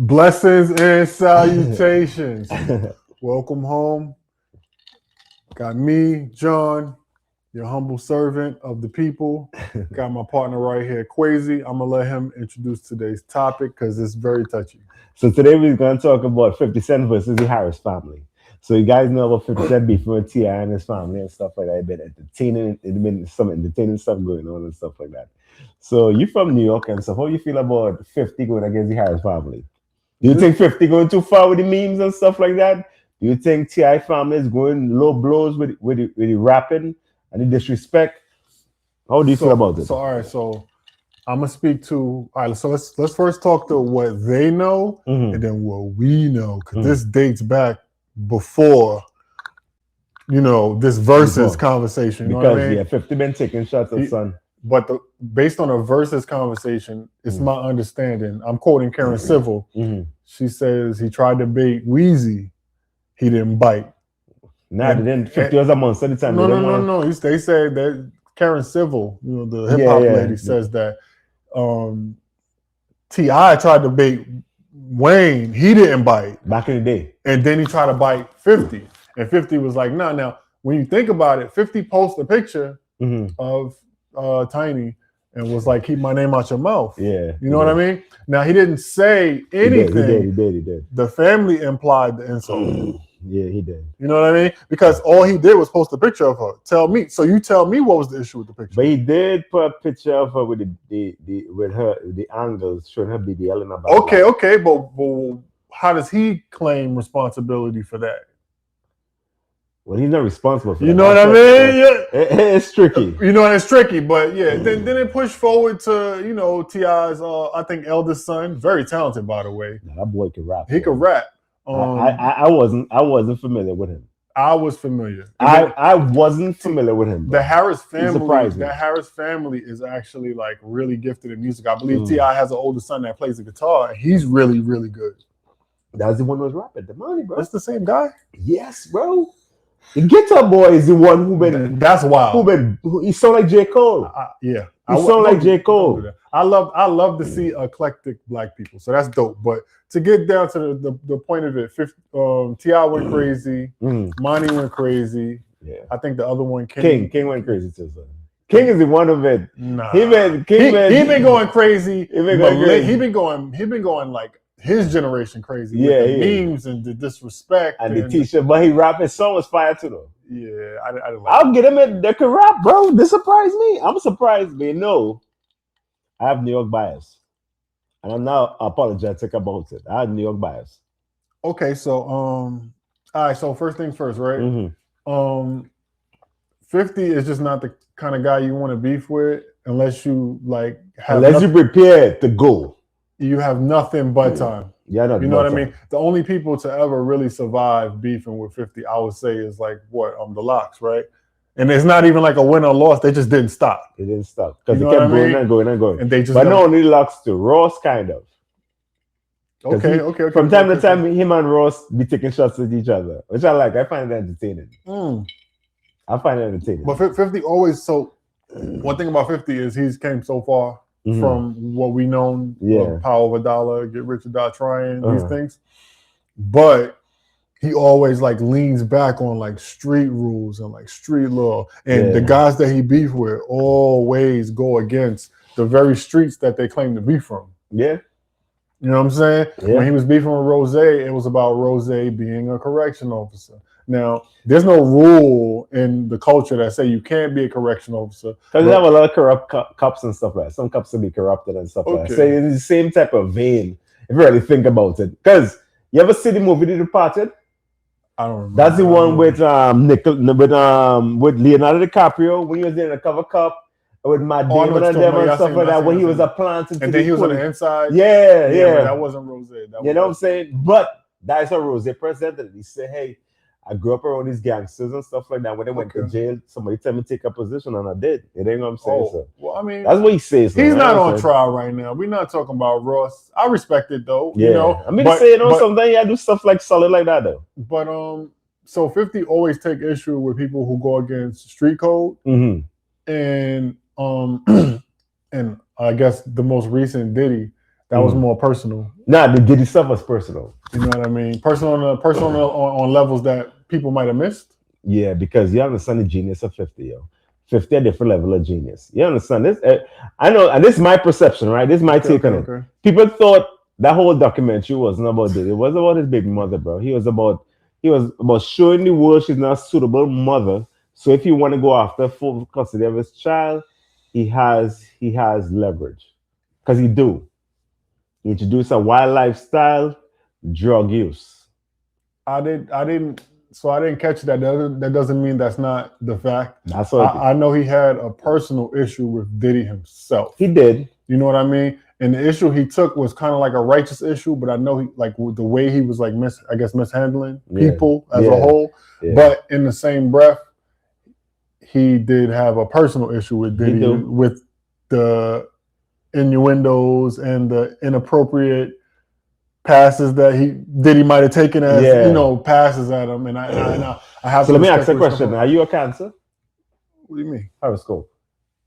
Blessings and salutations. Welcome home. Got me, John, your humble servant of the people. Got my partner right here, Quasi. I'm going to let him introduce today's topic because it's very touchy. So today we're going to talk about 50 Cent versus the Harris family. So you guys know about 50 Cent beefing with T.I. and his family and stuff like that. It's been entertaining, it's been some entertaining stuff going on and stuff like that. So you from New York and stuff. How you feel about 50 going against the Harris family? Do you think 50 going too far with the memes and stuff like that? Do you think T.I. family is going low blows with the rapping and the disrespect? How do you feel about it? So all right, so I'm gonna speak to all right. So let's first talk to what they know and then what we know, because this dates back before this versus conversation. You know what I mean? 50 been taking shots at son. But based on a versus conversation, it's my understanding. I'm quoting Karen Civil. She says he tried to bait Weezy, he didn't bite. Nah, they didn't. 50 was a month at the time. No. They said that Karen Civil, the hip hop lady, says that T.I. tried to bait Wayne, he didn't bite. Back in the day. And then he tried to bite 50. And 50 was like, nah. Now, when you think about it, 50 posted a picture of Tiny and was like, keep my name out your mouth. Yeah. You know what I mean? Now, he didn't say anything. He did. The family implied the insult. Yeah, he did. You know what I mean? Because all he did was post a picture of her. Tell me. So you tell me what was the issue with the picture. But he did put a picture of her with the angles showing her BBL in her back. Okay. But how does he claim responsibility for that? Well, he's not responsible for that. You know what I mean? Yeah. It's tricky. It's tricky, but yeah. Then it pushed forward to T.I.'s I think eldest son, very talented by the way. Nah, that boy can rap. He could rap. I wasn't familiar with him. I was familiar. I wasn't familiar with him. The Harris family. Surprised me. The Harris family is actually like really gifted in music. I believe T.I. has an older son that plays the guitar, and he's really, really good. That's the one who was rapping the money, bro. That's the same guy. Yes, bro. The Guitar Boy is the one who been. That's wild. He sound like J. Cole. Yeah, he sound like J. Cole. I love to see eclectic black people, so that's dope. But to get down to the point of it, T.I. went crazy, Monty went crazy. Yeah, I think the other one King went crazy too. So. King is the one of it. Nah, he been going crazy. He been going like his generation crazy. Yeah, with the memes and the disrespect and the t-shirt. But he rap his song was fire too though. Yeah, I'll get him in. They can rap, bro. This surprised me. I'm surprised, but I have New York bias, and I'm now apologetic about it. I have New York bias. Okay, so all right. So first things first, right? 50 is just not the kind of guy you want to beef with unless you you prepared to go. You have nothing but time. Yeah, you know what I mean? The only people to ever really survive beefing with 50, I would say, is the Locks, right? And it's not even like a win or loss. They just didn't stop. They didn't stop because they kept going and going and going. And they just but not only Locks too. Ross kind of. Okay. From time to time, him and Ross be taking shots at each other, which I like. I find it entertaining. I find it entertaining. But 50 always one thing about 50 is he's came so far from what we know, Power of a Dollar, Get Rich or Die Trying, these things. But he always leans back on street rules and street law. And the guys that he beef with always go against the very streets that they claim to be from. Yeah. You know what I'm saying? Yeah. When he was beefing with Rose, it was about Rose being a correction officer. Now, there's no rule in the culture that say you can't be a correction officer. Because they have a lot of corrupt cops and stuff like that. Some cops will be corrupted and stuff like that. So it's the same type of vein, if you really think about it. Because you ever see the movie The Departed? I don't remember. That's the one with Leonardo DiCaprio when he was in a cover cup with Matt Damon and them and stuff like that. When he was a planting. And then he was on the inside. Yeah. That wasn't Rose. You know what I'm saying? But that's how Rose presented it. He said, hey, I grew up around these gangsters and stuff like that. When they went to jail, somebody told me to take a position, and I did. You know what I'm saying? So, well, I mean, that's what he says. He's not on trial right now. We're not talking about Ross. I respect it though. Yeah. You know, I mean, sometimes you do stuff solid like that though. But so 50 always take issue with people who go against street code, and and I guess the most recent Diddy. That was more personal. Nah, the Diddy stuff was personal. You know what I mean? Personal on levels that people might have missed. Yeah, because you understand the genius of 50, yo. 50 a different level of genius. You understand this? I know, and this is my perception, right? This is my take on it. People thought that whole documentary wasn't about Diddy. It was about his baby mother, bro. He was about showing the world she's not a suitable mother. So if you want to go after full custody of his child, he has leverage. Because he introduce a wild lifestyle, drug use. I didn't catch that. That doesn't mean that's not the fact. That's what I know he had a personal issue with Diddy himself. He did. You know what I mean? And the issue he took was kind of like a righteous issue, but I know he like the way he was like mishandling people as a whole. Yeah. But in the same breath, he did have a personal issue with Diddy with the innuendos and the inappropriate passes that Diddy might have taken as passes at him. And I have. So let me ask a question: are you a Cancer? What do you mean? Horoscope.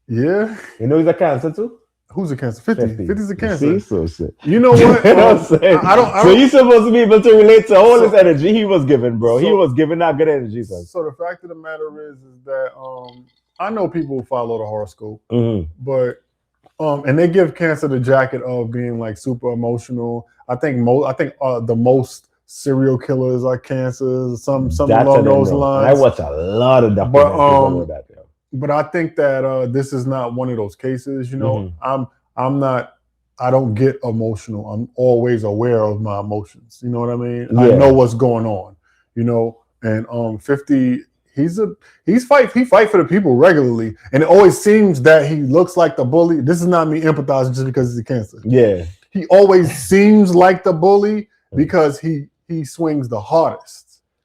Yeah. You know he's a Cancer too. Who's a Cancer? 50's a Cancer. So shit. You know what? You know what I'm saying? I don't. So you're supposed to be able to relate to all this energy he was giving, bro. He was giving that good energy. So the fact of the matter is that I know people follow the horoscope, but and they give Cancer the jacket of being like super emotional. I think the most serial killers are Cancers. Some along those lines. I watch a lot of documentaries about that. But I think that this is not one of those cases. You know, I'm not. I don't get emotional. I'm always aware of my emotions. You know what I mean? Yeah. I know what's going on. You know, and 50. He fight for the people regularly, and it always seems that he looks like the bully. This is not me empathizing just because he's a Cancer. Yeah, he always seems like the bully because he swings the hardest.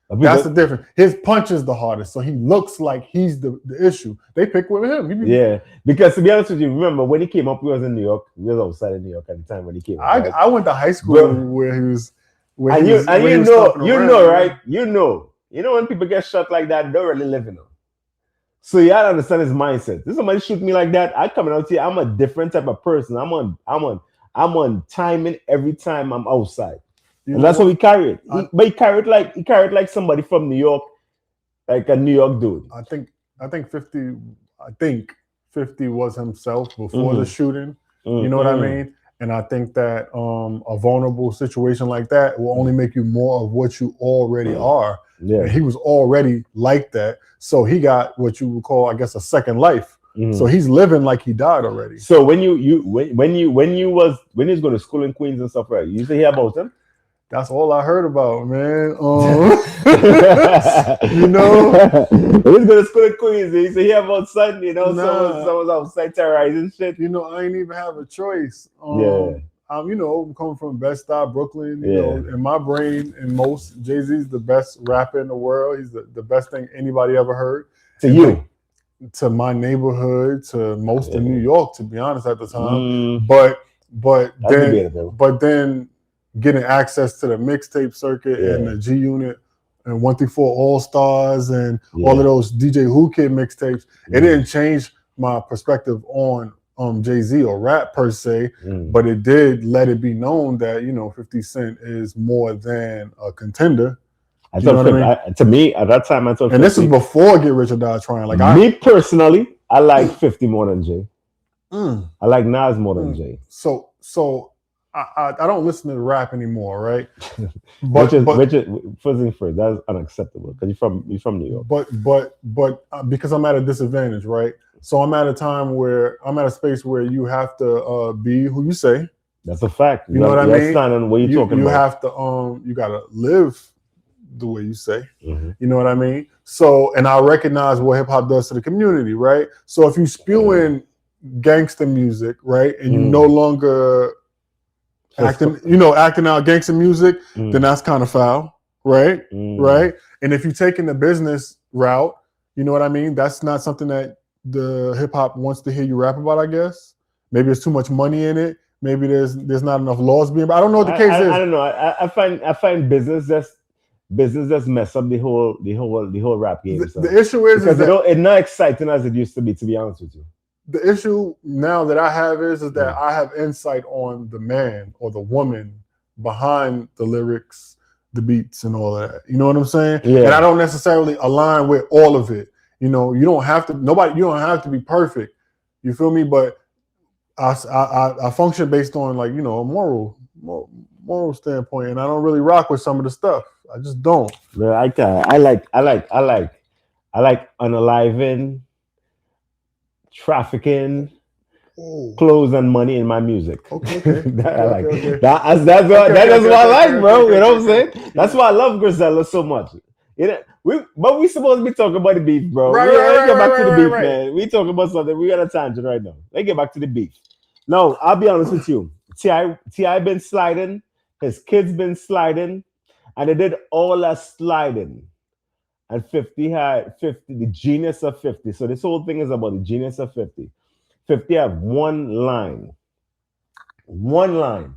That's the difference. His punch is the hardest, so he looks like he's the issue. They pick with him. Yeah, because to be honest with you, remember when he came up, he was in New York. He was outside of New York at the time when he came up. I went to high school where he was. You know when people get shot like that, they're really living them. So you gotta understand his mindset. This somebody shoot me like that, I coming out here. I'm a different type of person. I'm on timing every time I'm outside. And that's what he carried. But he carried like somebody from New York, like a New York dude. I think 50 was himself before the shooting. You know what I mean? And I think that a vulnerable situation like that will only make you more of what you already are. Yeah, and he was already like that, so he got what you would call, I guess, a second life. So he's living like he died already. So when you was going to school in Queens and stuff, right? You used to hear about him. That's all I heard about, man. You know, he was going to school in Queens. He used to hear about Sunday. You know, someone's outside terrorizing shit. You know, I ain't even have a choice. I'm coming from Bed-Stuy, Brooklyn. You know, in my brain, and most, Jay-Z's the best rapper in the world. He's the best thing anybody ever heard. To my neighborhood, to most of New York, to be honest, at the time. But then getting access to the mixtape circuit and the G Unit and 1 through 4 All Stars and all of those DJ Who Kid mixtapes, it didn't change my perspective on Jay-Z or rap per se, but it did let it be known that 50 Cent is more than a contender. To me, at that time, I thought. And 50, this is before Get Rich or Die Trying. Like me personally, I like 50 more than Jay. I like Nas more than Jay. So I don't listen to rap anymore, right? Richard, first thing first, that's unacceptable because you're from New York. But because I'm at a disadvantage, right? So I'm at a space where you have to be who you say. That's a fact. You know what I mean? Stand on what you're talking about. You have to you gotta live the way you say. You know what I mean? So, and I recognize what hip hop does to the community, right? So if you spewing gangster music, right, and you no longer acting out gangster music, then that's kind of foul, right? Right? And if you're taking the business route, you know what I mean? That's not something that the hip hop wants to hear you rap about, I guess. Maybe there's too much money in it. Maybe there's not enough laws being. I don't know what the case is. I don't know. I find business just mess up the whole rap game. The issue is because it's not exciting as it used to be. To be honest with you, the issue now that I have is that I have insight on the man or the woman behind the lyrics, the beats, and all that. You know what I'm saying? Yeah. And I don't necessarily align with all of it. You know, you don't have to. You don't have to be perfect. You feel me? But I function based on like, you know, a moral standpoint, and I don't really rock with some of the stuff. I just don't. But I like unaliving, trafficking, clothes and money in my music. Okay. That's what I like, bro. You know what I'm saying? That's why I love Griselda so much. But we supposed to be talking about the beef, bro. Let's get back to the beef, man. We talking about something. We got a tangent right now. Let's get back to the beef. No, I'll be honest with you. T.I. been sliding. His kids been sliding. And they did all that sliding. And 50 had 50, the genius of 50. So this whole thing is about the genius of 50. 50 have one line. One line.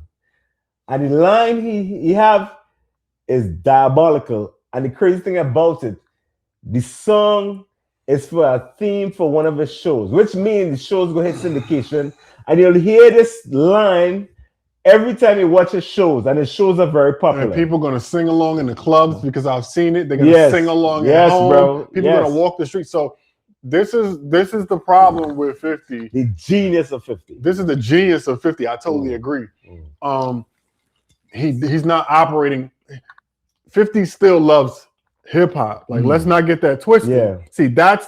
And the line he have is diabolical. And the crazy thing about it, the song is for a theme for one of his shows, which means the show's go hit syndication. And you'll hear this line every time you watch his shows, and his shows are very popular. And people are going to sing along in the clubs because I've seen it. They're going to sing along at home. Bro. People are going to walk the street. So this is the problem with 50. The genius of 50. This is the genius of 50. I totally agree. He's not operating. 50 still loves hip hop. Like, let's not get that twisted. Yeah. See, that's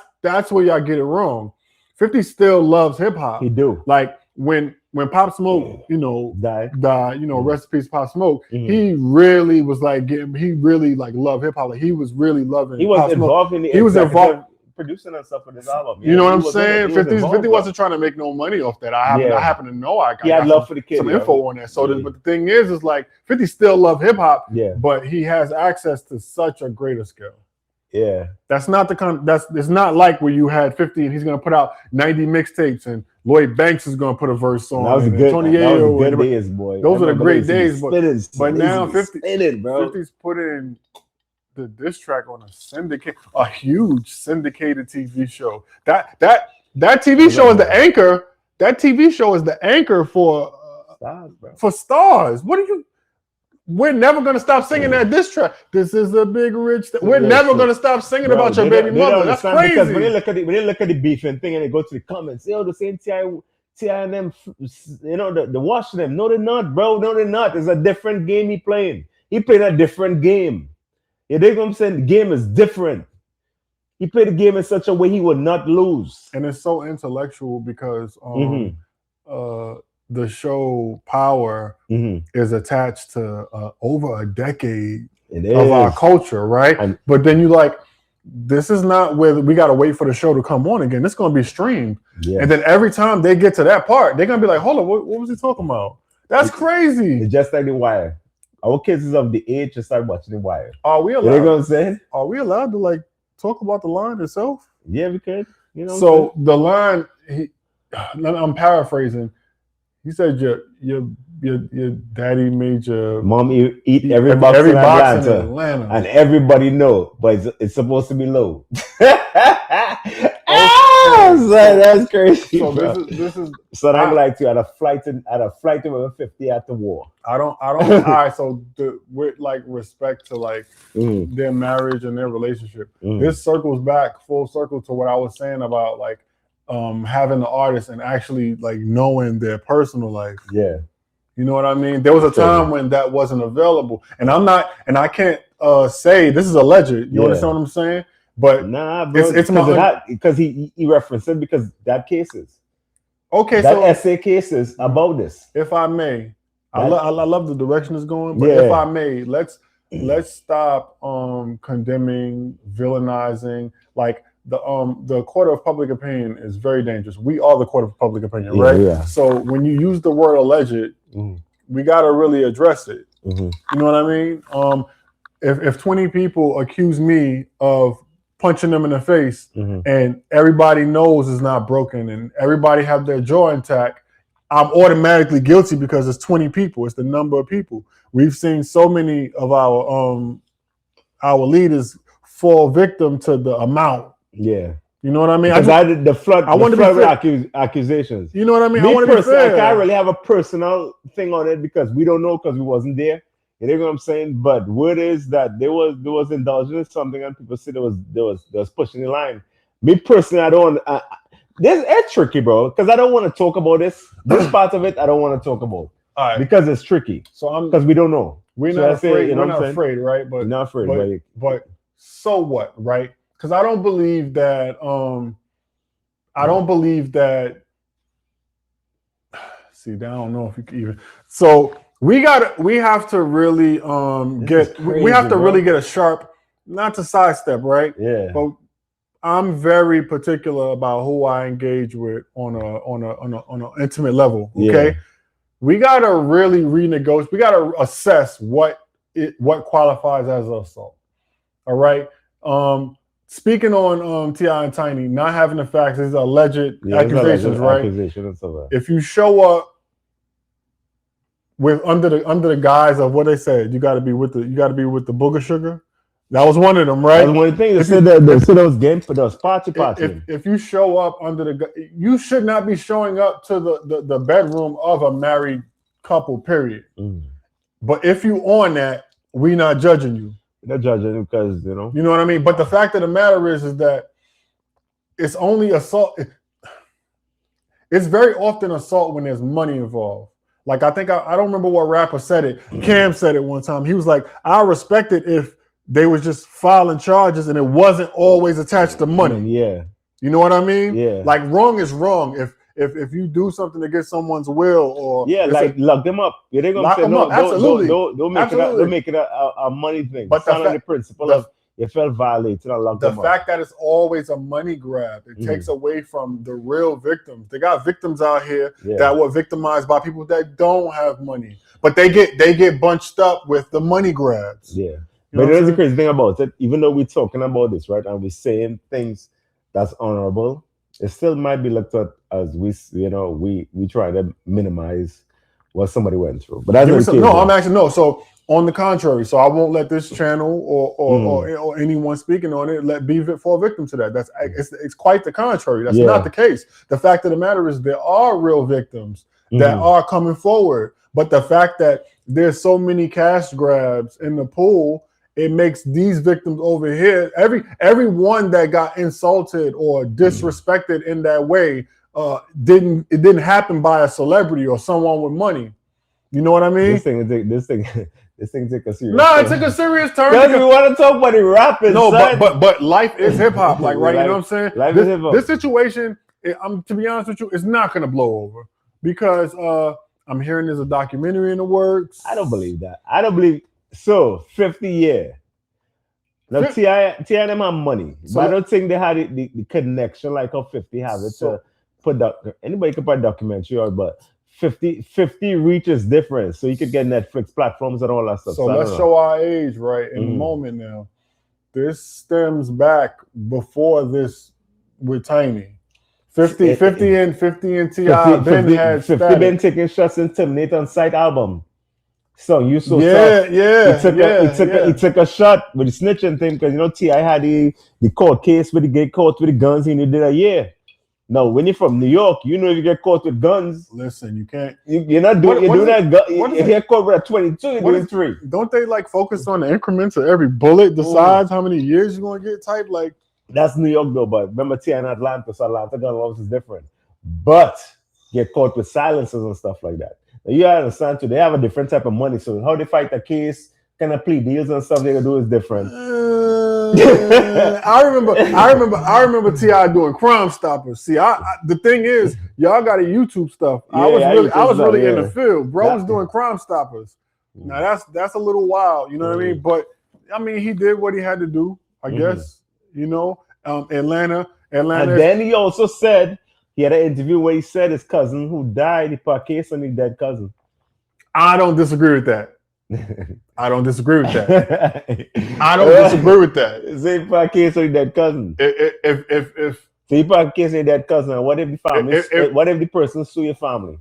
where y'all get it wrong. 50 still loves hip hop. He do. Like when Pop Smoke, you know, died, you know, rest in peace, Pop Smoke. Mm-hmm. He really was like he really like loved hip hop. Like he was really loving. He was Pop involved Smoke. in the. He was involved producing and stuff for this album. You know what I'm saying? 50 wasn't trying to make no money off that. I happen to know. I had love for the kid. Some info on that. So, but the thing is like 50 still love hip hop. Yeah. But he has access to such a greater scale. Yeah. That's not it's not like where you had 50 and he's gonna put out 90 mixtapes and Lloyd Banks is gonna put a verse on. That was good days, boy. Those are the great days, but now 50's put in the diss track on a huge syndicated TV show. That TV show is the anchor. That TV show is the anchor for stars, bro. For stars. We're never gonna stop singing that diss track. This is a big rich. We're never gonna stop singing about your baby mother. That's crazy. Because when you look at the beef and thing, and they go to the comments, the same T.I. and them, the wash them. No, they're not, bro. No, they're not. It's a different game he playing. He playing a different game. You dig what I'm saying? The game is different. He played the game in such a way he would not lose. And it's so intellectual because the show Power is attached to over a decade of our culture, right? But then you like, this is not where we got to wait for the show to come on again. It's going to be streamed. Yeah. And then every time they get to that part, they're going to be like, hold on, what was he talking about? That's crazy. It's just like The Wire. Our kids is of the age to start watching The Wire. Are we allowed? You know what I'm saying? Are we allowed to like talk about the line itself? Yeah, we could. You know. So the line, I'm paraphrasing. He said your daddy made your mom eat every box in Atlanta, and everybody know, but it's supposed to be low. That's crazy. So this is. So I'm like you at a flight over 50 at the war. I don't. All right. So with like respect to like their marriage and their relationship, this circles back full circle to what I was saying about like. Having the artist and actually like knowing their personal life. Yeah. You know what I mean? There was a time when that wasn't available. And I can't say this is alleged. You understand what I'm saying? But nah, bro, it's because he referenced it because that cases. Okay, that essay cases about this. If I may, I love the direction it's going, but if I may, let's stop condemning, villainizing, like the court of public opinion is very dangerous. We are the court of public opinion, right? Yeah. So when you use the word alleged, we got to really address it. You know what I mean? If 20 people accuse me of punching them in the face and everybody knows it's not broken and everybody have their jaw intact, I'm automatically guilty because it's 20 people. It's the number of people. We've seen so many of our leaders fall victim to the amount. Yeah. You know what I mean? Because I did the flood. I want to be accusations. You know what I mean? Me personally, I can't really have a personal thing on it because we don't know because we wasn't there. You know what I'm saying? But word is that there was indulging in something, and people said there was pushing the line. Me personally, I don't. It's tricky, bro, because I don't want to talk about this. This part of it, I don't want to talk about because it's tricky. So because we don't know. We're not afraid. We're not afraid, right? But we're not afraid. But so what, right? Because I don't believe that. I don't believe that. See, I don't know if you can even. So we have to really we have to really get a sharp, not to sidestep, right? Yeah. But I'm very particular about who I engage with on an intimate level. Okay. Yeah. We gotta really renegotiate. We gotta assess what qualifies as assault. All right. Speaking on T.I. and Tiny, not having the facts, these are alleged accusations, right? If you show up with under the guise of what they said, you got to be with the booger sugar. That was one of them, right? That was one thing. They said those games for those party. If you show up you should not be showing up to the bedroom of a married couple. Period. But if you on that, we not judging you. They're judging because you know what I mean. But the fact of the matter is that it's only assault. It's very often assault when there's money involved. Like I think I don't remember what rapper said it. Cam said it one time. He was like, "I respect it if they was just filing charges and it wasn't always attached to money." Yeah, you know what I mean. Yeah, like wrong is wrong. If you do something against someone's will, or lock them up. Yeah, they're gonna lock them up. Absolutely. Don't make it a money thing. But the principle of you felt violated, lock them up. The fact that it's always a money grab, it takes away from the real victims. They got victims out here that were victimized by people that don't have money, but they get bunched up with the money grabs. Yeah, but there's the crazy thing about it. Even though we're talking about this, right, and we're saying things that's honorable, it still might be looked at as we try to minimize what somebody went through. But that's So on the contrary, so I won't let this channel or anyone speaking on it be for a victim to that. It's quite the contrary. That's not the case. The fact of the matter is there are real victims that are coming forward, but the fact that there's so many cash grabs in the pool, it makes these victims over here, everyone that got insulted or disrespected in that way, it didn't happen by a celebrity or someone with money. You know what I mean? This thing took a serious. No, it took a serious turn. Because we want to talk about the rapping. No, but life is hip hop, like right. You know what I'm saying? Life is hip hop. This situation, to be honest with you, it's not gonna blow over because I'm hearing there's a documentary in the works. I don't believe that. I don't believe. So 50 years. Now T.I. and them have money, so but I don't think they had the connection like how 50 have it to put anybody can put a documentary out, but 50 reach is different, so you could get Netflix platforms and all that stuff. So let's show our age right in the moment now. This stems back before this with Tiny. 50 and T.I. had 50 been taking shots in Terminate on Sight album. So you so he took a shot with the snitching thing because T.I. had the court case with the get caught with the guns and he did a year. Now, when you're from New York, if you get caught with guns. Listen, you can't. You're not doing. You're doing that. If you get caught with a 22, you're doing 3. Don't they focus on the increments of every bullet decides how many years you're gonna get? Type like. That's New York though, but remember T.I. in Atlanta, so Atlanta gun laws is different. But get caught with silencers and stuff like that. Now, you understand too. They have a different type of money, so how they fight the case, kind of plea deals and stuff they gonna do is different. I remember T.I. doing Crime Stoppers. See, the thing is, y'all got a YouTube stuff. I was really in the field. Bro was doing Crime Stoppers. Now that's a little wild, you know what I mean? But I mean, he did what he had to do, I guess. Atlanta. And then he also said he had an interview where he said his cousin who died, he put a case on his dead cousin. I don't disagree with that. I don't disagree with that. Say put a case on your dead cousin. If so you put a case on your dead cousin, what if the family? What if the person sue your family?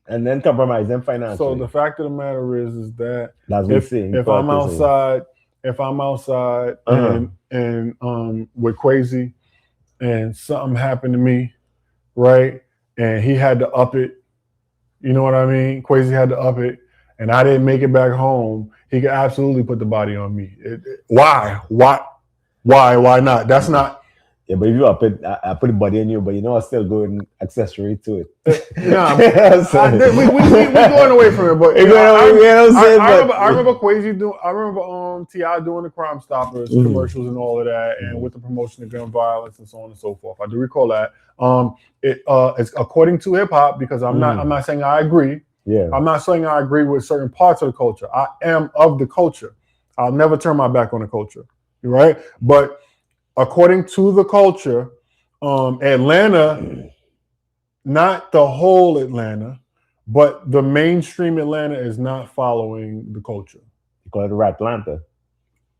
And then compromise them financially. So the fact of the matter is that if I'm outside if I'm outside and with Crazy and something happened to me, right? And he had to up it. You know what I mean? Crazy had to up it, and I didn't make it back home. He could absolutely put the body on me. Why? Why not? That's not. Yeah, but if you up it, I put the body on you, but I still going accessory to it. Nah, we going away from it. But I remember Quasi doing. I remember T.I. doing the Crime Stoppers commercials and all of that, and with the promotion of gun violence and so on and so forth. I do recall that. It's according to hip hop, because I'm not saying I agree. Yeah, I'm not saying I agree with certain parts of the culture. I am of the culture. I'll never turn my back on the culture. Right, but according to the culture, Atlanta, not the whole Atlanta, but the mainstream Atlanta is not following the culture. You call it Atlanta.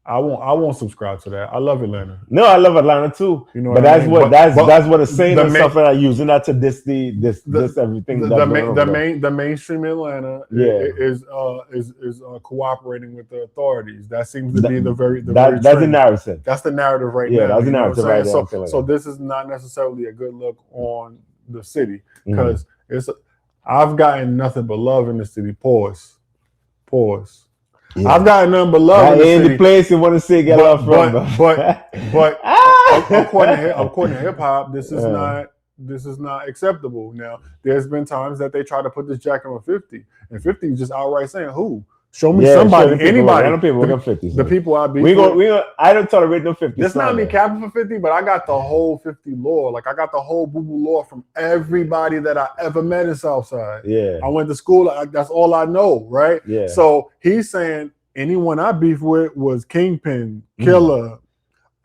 I won't subscribe to that. I love Atlanta. No, I love Atlanta too. You know, but that's what that's what it's saying and stuff like that. Using that to this everything. The mainstream Atlanta is cooperating with the authorities. That seems to be that's the narrative. That's the narrative right now. Yeah, that's the narrative right now. So this is not necessarily a good look on the city, because I've gotten nothing but love in the city. Pause. Yeah. I've gotten nothing but love in the place you want to see get love from. But according to hip hop, this is not acceptable. Now, there's been times that they try to put this jacket on 50, and 50 is just outright saying, "Who? Show me somebody, anybody." I don't people work on 50. The people I be. I don't tolerate no 50. It's not me capping for 50, but I got the whole 50 lore. Like, I got the whole boo boo lore from everybody that I ever met in Southside. Yeah, I went to school. That's all I know, right? Yeah. So he's saying anyone I beef with was Kingpin, Killer.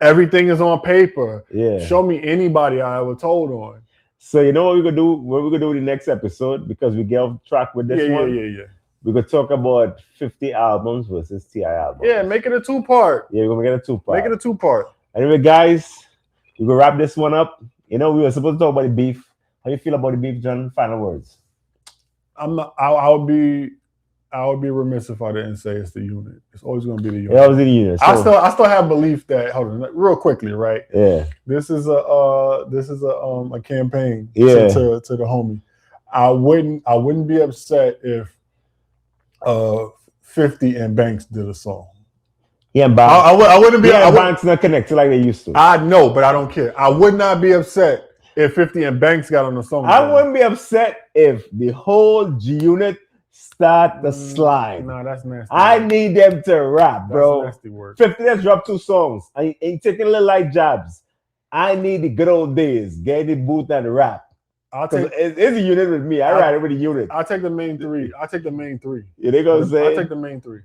Everything is on paper. Yeah. Show me anybody I ever told on. So you know what we're gonna do? What we're gonna do in the next episode, because we get off track with this one. Yeah. We're gonna talk about 50 albums versus T.I. albums. Yeah, make it a 2-part. Yeah, we're gonna make it a 2-part. Make it a 2-part. Anyway, guys, we're gonna wrap this one up. We were supposed to talk about the beef. How you feel about the beef, John? Final words. I would be remiss if I didn't say it's the unit. It's always going to be the unit. It's always the unit. So, I still have belief that. Hold on, real quickly, right? Yeah. This is a campaign. To the homie. I wouldn't be upset if 50 and Banks did a song. Yeah, Banks. I wouldn't be. Banks not connected like they used to. I know, but I don't care. I would not be upset if 50 and Banks got on the song. I wouldn't be upset if the whole G Unit start the slide. No, that's nasty. I need them to rap, bro. That's nasty word. 50, let's drop 2 songs. I ain't taking little light jabs. I need the good old days. Get the booth and rap. It's a unit with me. I ride it with the unit. I'll take the main 3. Yeah, they gonna say. I'll take the main 3.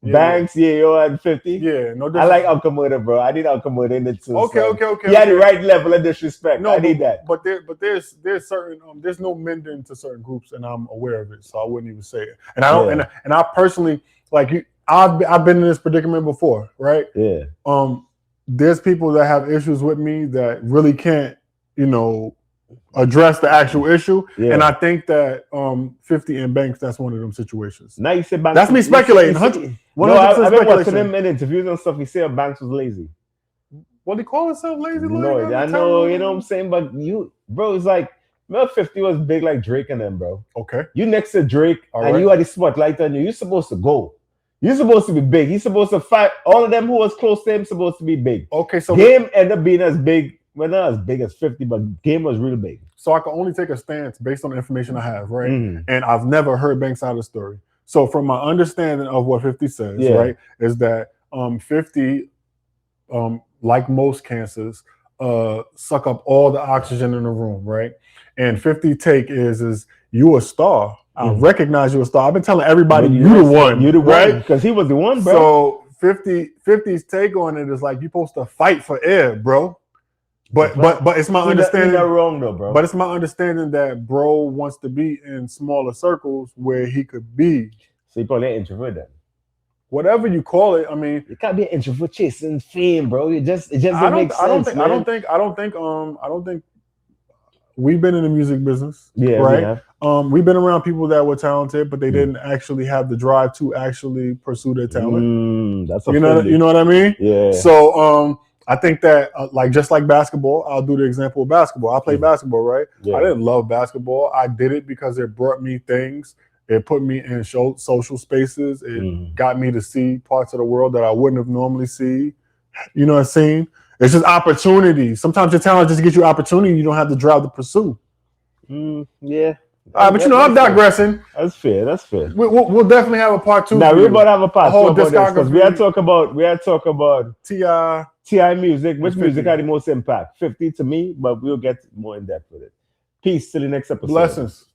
Yeah, Banks, yo, and 50. Yeah, no. I like Uncle Murder, bro. I need Uncle Murder in it too. Okay. He had the right level of disrespect. No, I need that. But there's certain there's no mending to certain groups, and I'm aware of it, so I wouldn't even say it. And I don't. And I personally I've been in this predicament before, right? Yeah. There's people that have issues with me that really can't, address the actual issue. Yeah. And I think that 50 and Banks, that's one of them situations. Now you said Banks. That's me speculating. I've been watching him in interviews and stuff. He said Banks was lazy. Well, he called himself lazy. No, I know, you know what I'm saying? But bro, it's like, remember 50 was big like Drake and them, bro. Okay. You next to Drake and you had the spotlight on you. You're supposed to go. You're supposed to be big. He's supposed to fight. All of them who was close to him supposed to be big. Okay, so Game ended up being as big. Well, not as big as 50, but Game was really big. So I can only take a stance based on the information I have, right? And I've never heard Banks' side of the story. So from my understanding of what 50 says, right, is that 50, like most cancers, suck up all the oxygen in the room, right? And 50 take is you a star. I recognize you a star. I've been telling everybody you the one. You the right? one, because he was the one, bro. So 50's take on it is like you're supposed to fight for air, bro. But it's my understanding. You're not wrong though, bro. But it's my understanding that bro wants to be in smaller circles where he could be. So you call it introvert then? Whatever you call it, I mean, you can't be an introvert chasing fame, bro. It just doesn't make sense. I don't think we've been in the music business, Yeah, right? We've been around people that were talented, but they didn't actually have the drive to actually pursue their talent. That's you know what I mean? Yeah. So I think that like just like basketball, I'll do the example of basketball. I play basketball, right? Yeah. I didn't love basketball. I did it because it brought me things. It put me in social spaces. It got me to see parts of the world that I wouldn't have normally seen. You know what I'm saying? It's just opportunity. Sometimes your talent just gets you opportunity. You don't have the drive to pursue. Yeah. But I'm digressing. That's fair. We'll definitely have a part 2. Now we're about to have a part 2 about this because we are talk about T.I. music. Which music had the most impact? 50 to me, but we'll get more in depth with it. Peace till the next episode. Blessings.